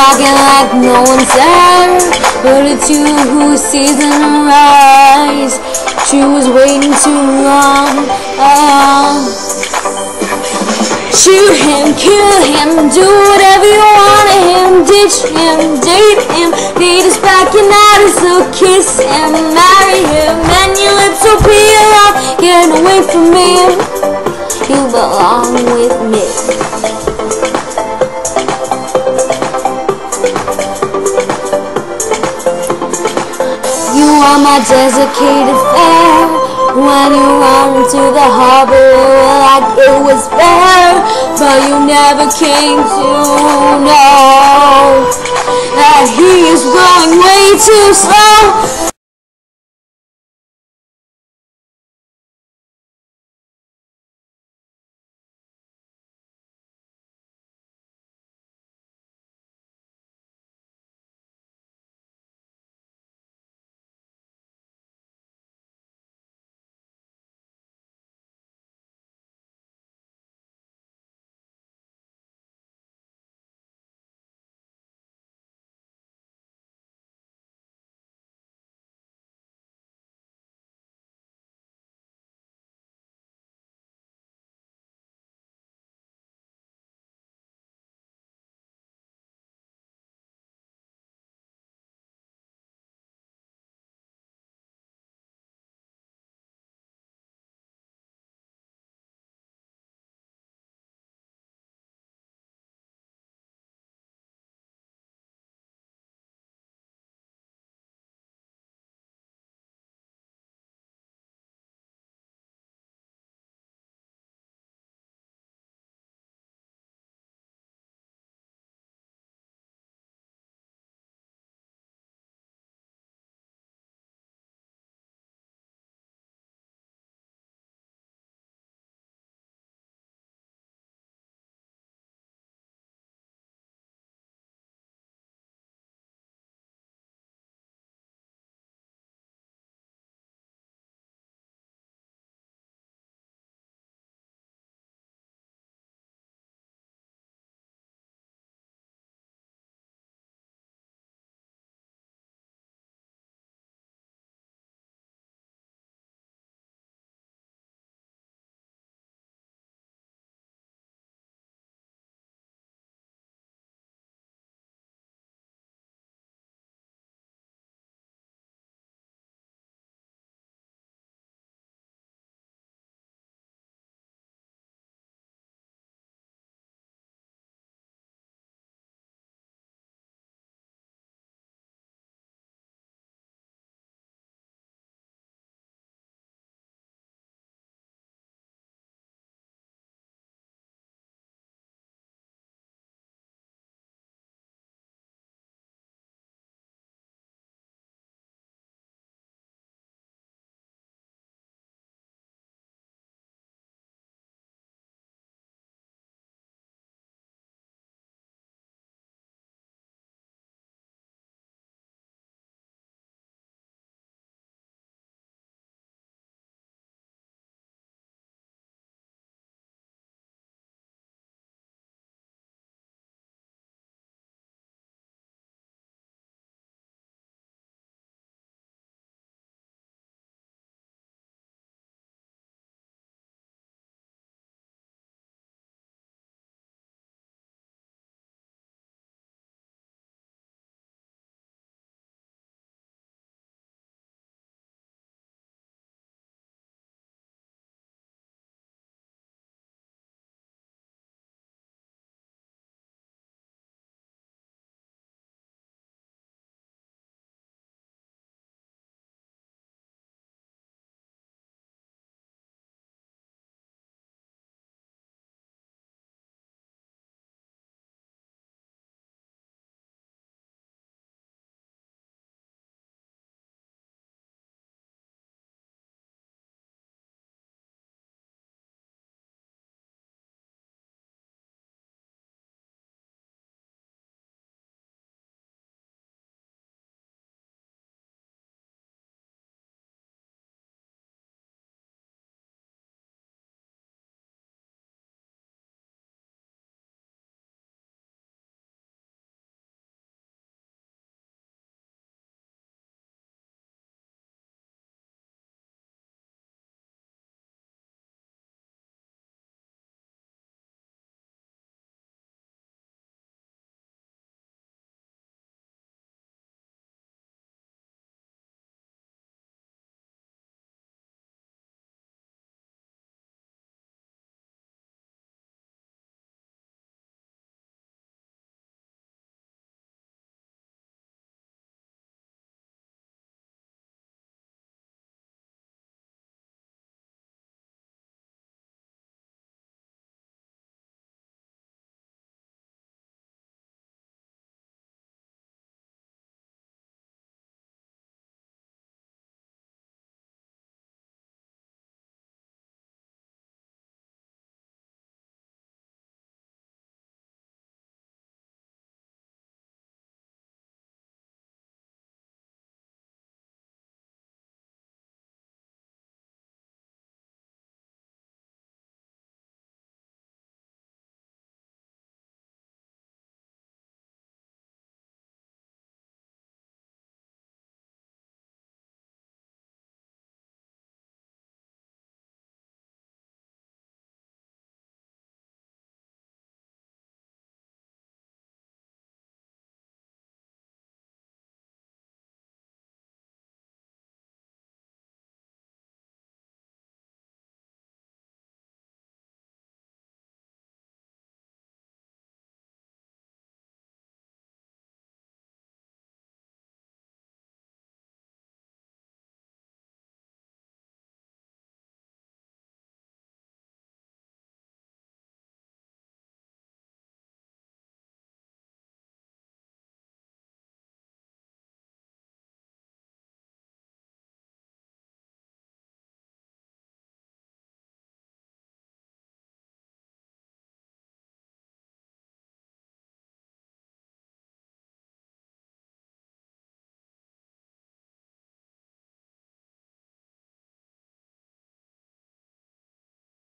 walking like no one's there, but it's you who sees in her eyes. She was waiting too long. Shoot him, kill him, do whatever you want to him. Ditch him, date him, beat us back and out of so kiss him, marry him, and your lips will peel off. Get away from me, you belong with me. You are my desiccated fare. When you run to the harbor like it was fair, but you never came to know that he is going way too slow.